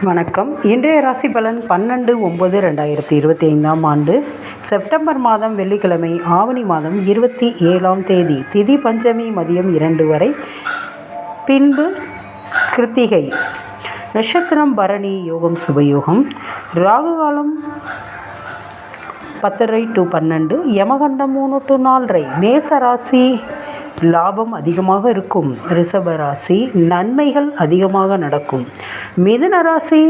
வணக்கம். இன்றைய ராசி பலன் 12/9/2025 ஆண்டு செப்டம்பர் மாதம் வெள்ளிக்கிழமை ஆவணி மாதம் 27ஆம் தேதி திதி பஞ்சமி மதியம் 2 வரை, பின்பு கிருத்திகை நட்சத்திரம் பரணி, யோகம் சுபயோகம், ராகு காலம் 10:30 to 12, யமகண்டம் 3 to 4:30. மேச ராசி லாபம் அதிகமாக இருக்கும். ரிஷப ராசி நன்மைகள் அதிகமாக நடக்கும். மிதுன ராசி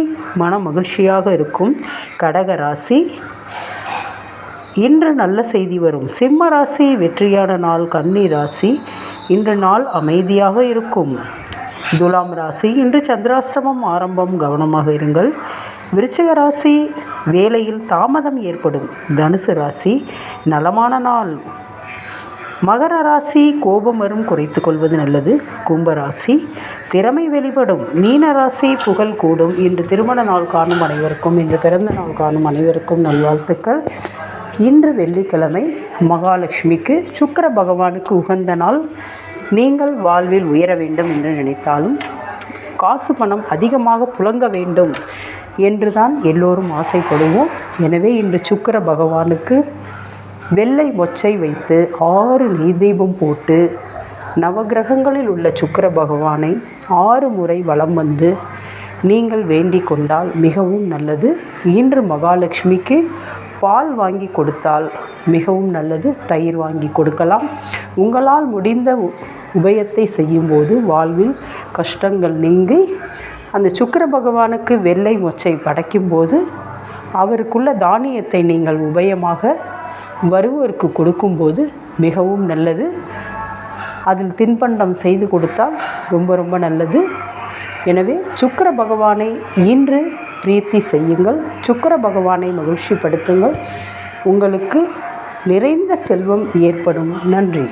மன மகிழ்ச்சியாக இருக்கும். கடக ராசி இன்று நல்ல செய்தி வரும். சிம்ம ராசி வெற்றியான நாள். கன்னி ராசி இன்று நாள் அமைதியாக இருக்கும். துலாம் ராசி இன்று சந்திராஷ்டமம் ஆரம்பம், கவனமாக இருங்கள். விருச்சிக ராசி வேலையில் தாமதம் ஏற்படும். தனுசு ராசி நலமான நாள். மகர ராசி கோபம் வரும், குறைத்து கொள்வது நல்லது. கும்பராசி திறமை வெளிப்படும். மீன ராசி புகழ் கூடும். இன்று திருமண நாள் காணும் அனைவருக்கும், இன்று பிறந்த நாள் காணும் அனைவருக்கும் நல்வாழ்த்துக்கள். இன்று வெள்ளிக்கிழமை மகாலட்சுமிக்கு, சுக்கிர பகவானுக்கு உகந்த நாள். நீங்கள் வாழ்வில் உயர வேண்டும் என்று நினைத்தாலும், காசு பணம் அதிகமாக புழங்க வேண்டும் என்றுதான் எல்லோரும் ஆசைப்படுவோம். எனவே இன்று சுக்கிர பகவானுக்கு வெள்ளை மொச்சை வைத்து 6 நெய் தீபம் போட்டு நவகிரகங்களில் உள்ள சுக்கிர பகவானை 6 முறை வலம் வந்து நீங்கள் வேண்டிக் கொண்டால் மிகவும் நல்லது. இன்று மகாலட்சுமிக்கு பால் வாங்கி கொடுத்தால் மிகவும் நல்லது. தயிர் வாங்கி கொடுக்கலாம். உங்களால் முடிந்த உபயத்தை செய்யும்போது வாழ்வில் கஷ்டங்கள் நீங்கி அந்த சுக்கிர பகவானுக்கு வெள்ளை மொச்சை படைக்கும்போது அவருக்குள்ள தானியத்தை நீங்கள் உபயமாக வருவோருக்கு கொடுக்கும்போது மிகவும் நல்லது. அதில் தின்பண்டம் செய்து கொடுத்தால் ரொம்ப நல்லது. எனவே சுக்கிர பகவானை இன்று பிரீத்தி செய்யுங்கள். சுக்கிர பகவானை மகிழ்ச்சிப்படுத்துங்கள். உங்களுக்கு நிறைந்த செல்வம் ஏற்படும். நன்றி.